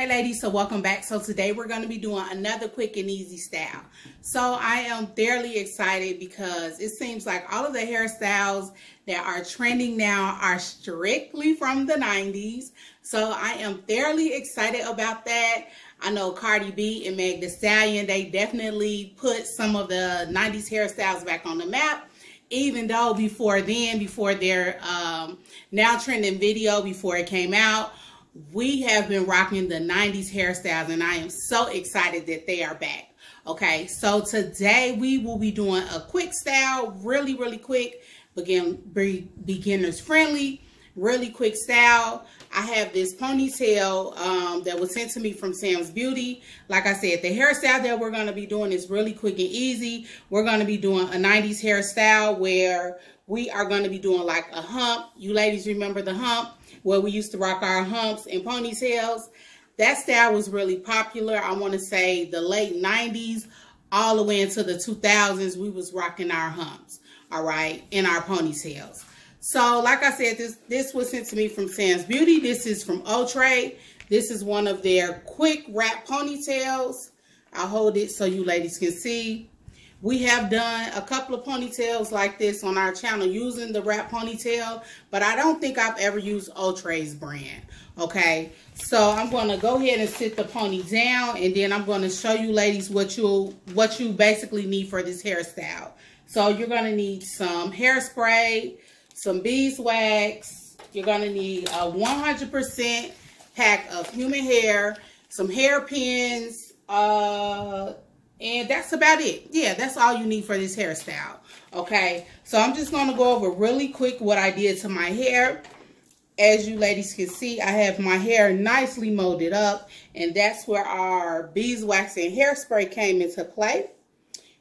Hey ladies, so welcome back. So today we're going to be doing another quick and easy style. So I am fairly excited because it seems like all of the hairstyles that are trending now are strictly from the 90s. So I am fairly excited about that. I know Cardi B and Meg Thee Stallion, they definitely put some of the 90s hairstyles back on the map. Even though before their now trending video, before it came out, we have been rocking the 90s hairstyles, and I am so excited that they are back. Okay, so today we will be doing a quick style, really quick, beginners friendly, really quick style. I have this ponytail that was sent to me from Sam's Beauty. Like I said, the hairstyle that we're going to be doing is really quick and easy. We're going to be doing a 90s hairstyle where we are going to be doing like a hump. You ladies remember the hump, where we used to rock our humps and ponytails? That style was really popular. I want to say the late 90s all the way into the 2000s, we was rocking our humps, all right, and our ponytails. So like I said, this was sent to me from Sam's Beauty. This is from Outre. This is one of their quick wrap ponytails. I'll hold it so you ladies can see. We have done a couple of ponytails like this on our channel using the wrap ponytail, but I don't think I've ever used Outre's brand. Okay, so I'm going to go ahead and sit the pony down, and then I'm going to show you ladies what you basically need for this hairstyle. So you're going to need some hairspray, some beeswax. You're going to need a 100% pack of human hair, some hairpins, and that's about it. Yeah, that's all you need for this hairstyle. Okay, so I'm just going to go over really quick what I did to my hair. As you ladies can see, I have my hair nicely molded up, and that's where our beeswax and hairspray came into play.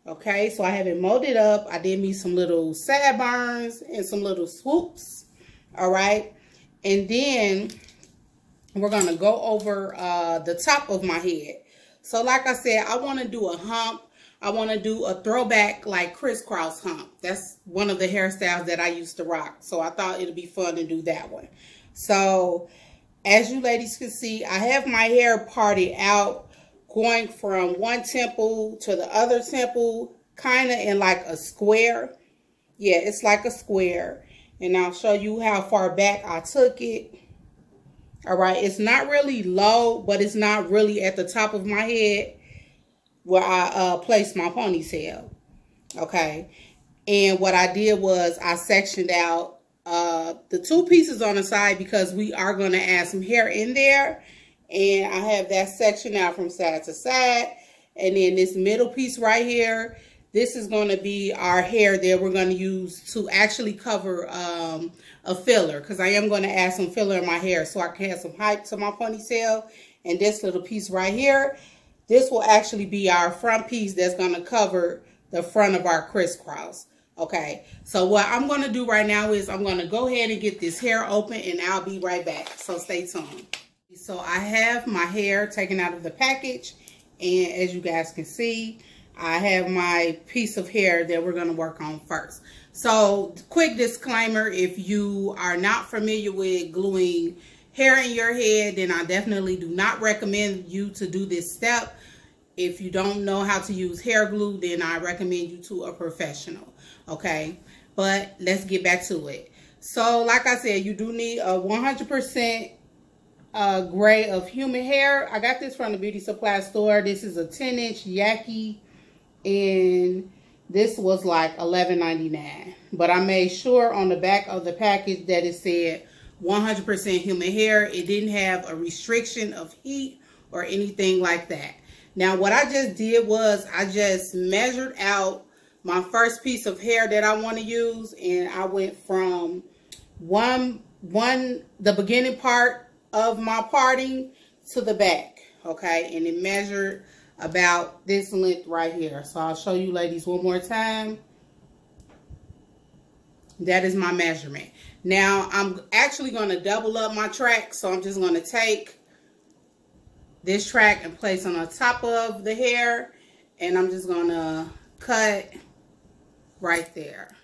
Okay, so I have it molded up. I did me some little sideburns and some little swoops. All right, and then we're going to go over the top of my head. So like I said, I want to do a hump. I want to do a throwback like Kross hump. That's one of the hairstyles that I used to rock. So I thought it'd be fun to do that one. So as you ladies can see, I have my hair parted out, going from one temple to the other temple, kind of in like a square. Yeah, it's like a square. And I'll show you how far back I took it. All right, it's not really low, but it's not really at the top of my head where I placed my ponytail. Okay, and what I did was I sectioned out the two pieces on the side because we are going to add some hair in there. And I have that sectioned out from side to side. And then this middle piece right here, this is going to be our hair that we're going to use to actually cover a filler, because I am going to add some filler in my hair so I can have some height to my ponytail. And this little piece right here, this will actually be our front piece that's going to cover the front of our crisscross. Okay, so what I'm going to do right now is I'm going to go ahead and get this hair open, and I'll be right back. So stay tuned. So I have my hair taken out of the package, and as you guys can see, I have my piece of hair that we're going to work on first. So quick disclaimer, if you are not familiar with gluing hair in your head, then I definitely do not recommend you to do this step. If you don't know how to use hair glue, then I recommend you to a professional. Okay, but let's get back to it. So like I said, you do need a 100% gray of human hair. I got this from the beauty supply store. This is a 10-inch Yaki, and this was like $11.99. But I made sure on the back of the package that it said 100% human hair. It didn't have a restriction of heat or anything like that. Now what I just did was I just measured out my first piece of hair that I want to use, and I went from the beginning part of my parting to the back. Okay, and it measured about this length right here. So I'll show you ladies one more time. That is my measurement. Now I'm actually going to double up my track, so I'm just going to take this track and place on the top of the hair, and I'm just going to cut right there,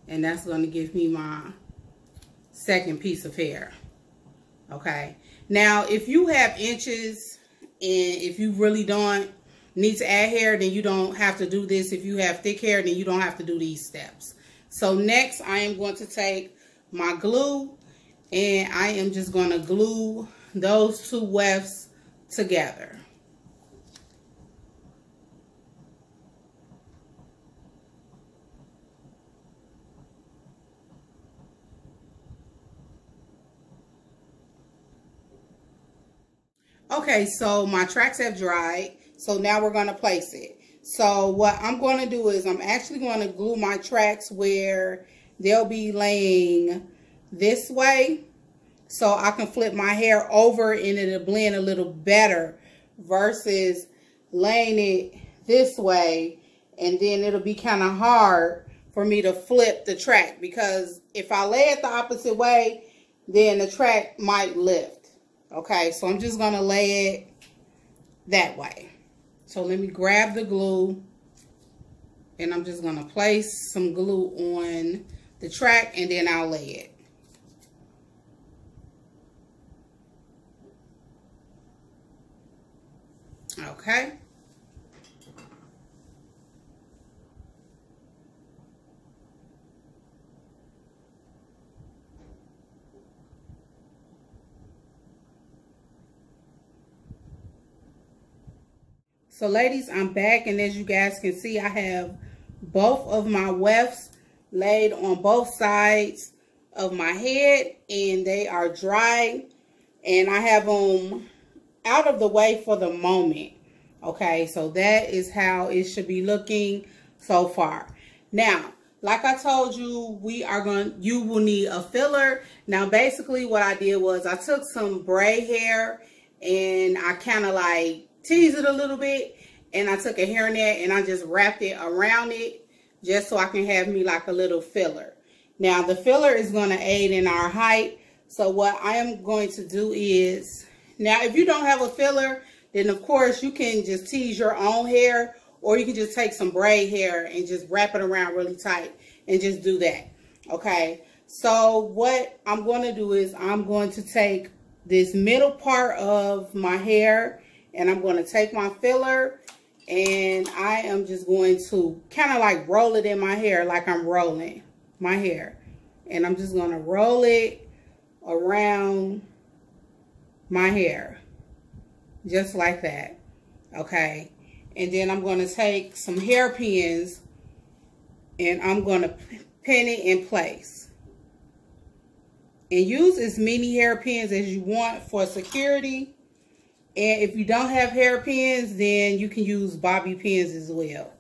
and that's going to give me my second piece of hair. Okay, Now, if you have inches and if you really don't need to add hair, then you don't have to do this. If you have thick hair, then you don't have to do these steps. So next, I am going to take my glue and I am just going to glue those two wefts together. Okay, so my tracks have dried. So now we're going to place it. So what I'm going to do is I'm actually going to glue my tracks where they'll be laying this way. So I can flip my hair over and it'll blend a little better versus laying it this way. And then it'll be kind of hard for me to flip the track, because if I lay it the opposite way, then the track might lift. Okay, so I'm just going to lay it that way. So let me grab the glue and I'm just going to place some glue on the track and then I'll lay it. Okay. So ladies, I'm back, and as you guys can see, I have both of my wefts laid on both sides of my head, and they are dry, and I have them out of the way for the moment. Okay, so that is how it should be looking so far. Now, like I told you, you will need a filler. Now, basically what I did was I took some braid hair and I kind of like teased it a little bit, and I took a hairnet and I just wrapped it around it just so I can have me like a little filler. Now the filler is going to aid in our height. So what I am going to do is, now if you don't have a filler, then of course you can just tease your own hair, or you can just take some braid hair and just wrap it around really tight and just do that. Okay, so what I'm going to do is I'm going to take this middle part of my hair and I'm going to take my filler and I am just going to kind of like roll it in my hair like I'm rolling my hair. And I'm just going to roll it around my hair. Just like that. Okay. And then I'm going to take some hairpins and I'm going to pin it in place. And use as many hairpins as you want for security. And if you don't have hairpins, then you can use bobby pins as well.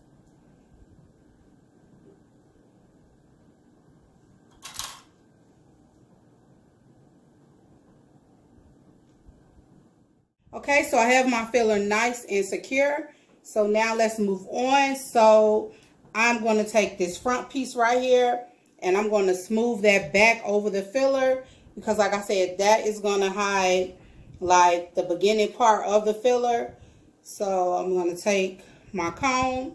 Okay, so I have my filler nice and secure. So now let's move on. So I'm going to take this front piece right here and I'm going to smooth that back over the filler, because like I said, that is going to hide like the beginning part of the filler. So I'm going to take my comb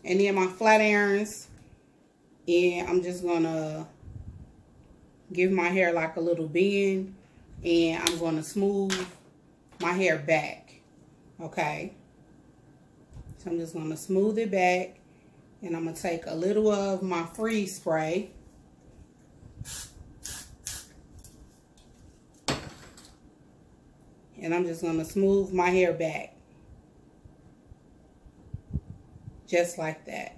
and then my flat irons, and I'm just going to give my hair like a little bend, and I'm going to smooth my hair back. Okay, so I'm just going to smooth it back, and I'm going to take a little of my freeze spray. And I'm just going to smooth my hair back. Just like that.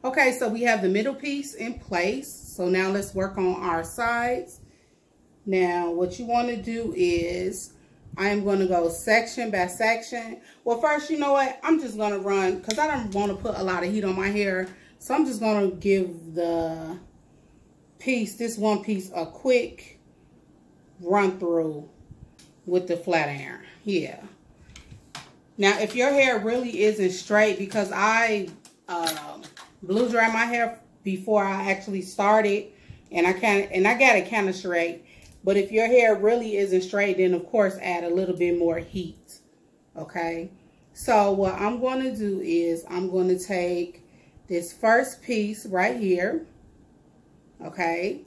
Okay, so we have the middle piece in place. So now let's work on our sides. Now, what you want to do is, I am going to go section by section. Well, first, you know what? I'm just going to run, because I don't want to put a lot of heat on my hair. So I'm just going to give the piece, this one piece, a quick run through with the flat iron. Yeah. Now, if your hair really isn't straight, because I blew dry my hair before I actually started, and I got it kind of straight. But if your hair really isn't straight, then of course add a little bit more heat. Okay. So what I'm going to do is I'm going to take this first piece right here. Okay.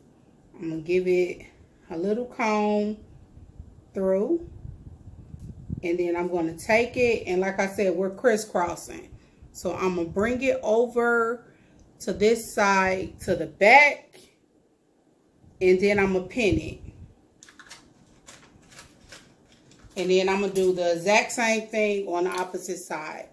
I'm going to give it a little comb through. And then I'm going to take it, and like I said, we're crisscrossing. So I'm going to bring it over to this side, to the back, and then I'm going to pin it. And then I'm going to do the exact same thing on the opposite side.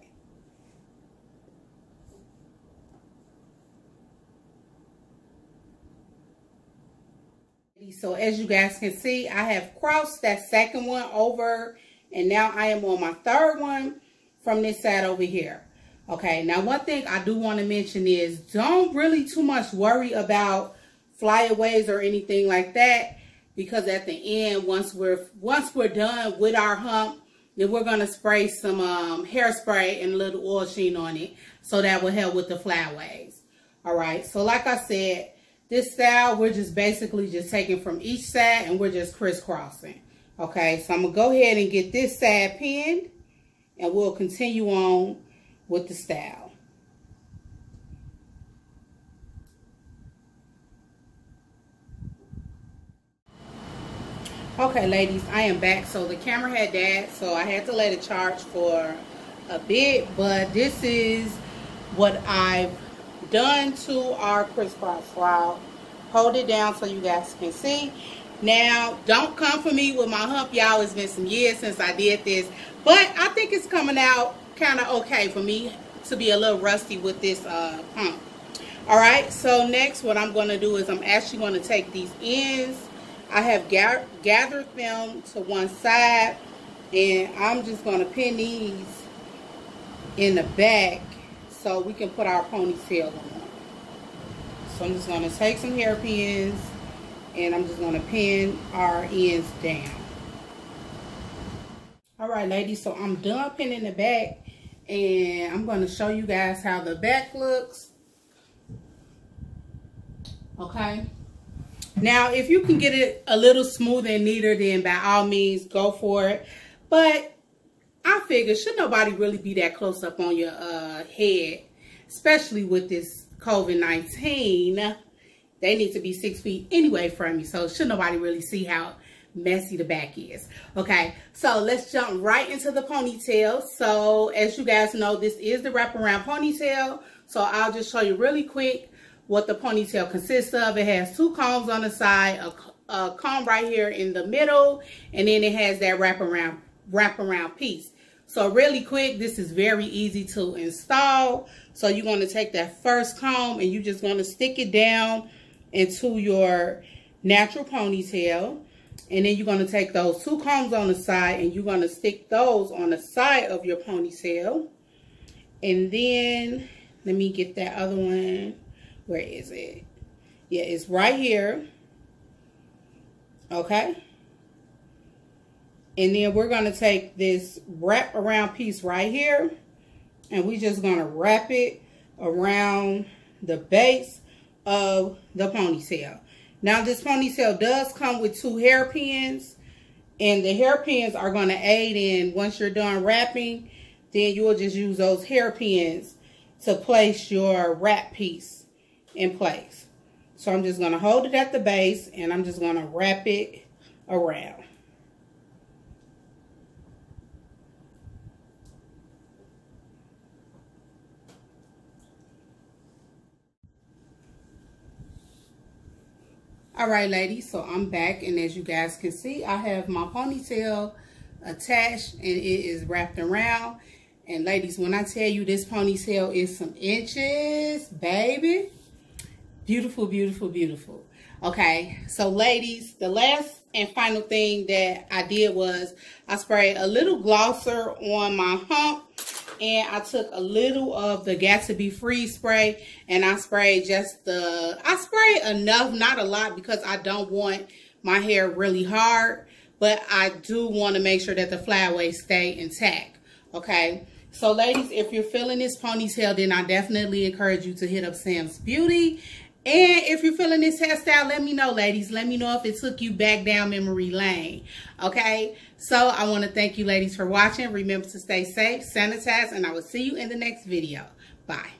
So as you guys can see, I have crossed that second one over, and now I am on my third one from this side over here. Okay, now one thing I do want to mention is don't really too much worry about flyaways or anything like that, because at the end, once we're done with our hump, then we're gonna spray some hairspray and a little oil sheen on it, so that will help with the flyaways. All right, so like I said, this style we're just basically just taking from each side and we're just crisscrossing. Okay, so I'm gonna go ahead and get this side pinned, and we'll continue on with the style. Okay, ladies, I am back. So the camera had died, so I had to let it charge for a bit, but this is what I've done to our crisscross. So I'll hold it down so you guys can see. Now, don't come for me with my hump, y'all. It's been some years since I did this, but I think it's coming out kind of okay for me to be a little rusty with this hump. All right, so next what I'm going to do is I'm actually going to take these ends. I have gathered them to one side, and I'm just going to pin these in the back so we can put our ponytail on. So I'm just going to take some hairpins, and I'm just going to pin our ends down. All right, ladies, so I'm done pinning the back, and I'm going to show you guys how the back looks. Okay. Now, if you can get it a little smoother and neater, then by all means, go for it. But I figure, should nobody really be that close up on your head, especially with this COVID-19, they need to be 6 feet anyway from you. So should nobody really see how messy the back is. Okay, so let's jump right into the ponytail. So as you guys know, this is the wraparound ponytail. So I'll just show you really quick what the ponytail consists of. It has 2 combs on the side, a comb right here in the middle, and then it has that wraparound piece. So really quick, this is very easy to install. So you're going to take that first comb and you're just going to stick it down into your natural ponytail. And then you're going to take those 2 combs on the side and you're going to stick those on the side of your ponytail. And then, let me get that other one. Where is it? Yeah, it's right here. Okay. And then we're going to take this wrap around piece right here, and we're just going to wrap it around the base of the ponytail. Now, this ponytail does come with 2 hairpins, and the hairpins are going to aid in, once you're done wrapping, then you will just use those hairpins to place your wrap piece in place. So I'm just going to hold it at the base, and I'm just going to wrap it around. All right, ladies, so I'm back, and as you guys can see, I have my ponytail attached and it is wrapped around. And ladies, when I tell you this ponytail is some inches, baby, beautiful, beautiful, beautiful. Okay, so ladies, the last and final thing that I did was I sprayed a little glosser on my hump, and I took a little of the Got to Be Freeze spray, and I sprayed I sprayed enough, not a lot, because I don't want my hair really hard, but I do want to make sure that the flyaways stay intact. Okay, so ladies, if you're feeling this ponytail, then I definitely encourage you to hit up Sam's Beauty And if you're feeling this hairstyle, let me know, ladies. Let me know if it took you back down memory lane. Okay? So I want to thank you, ladies, for watching. Remember to stay safe, sanitize, and I will see you in the next video. Bye.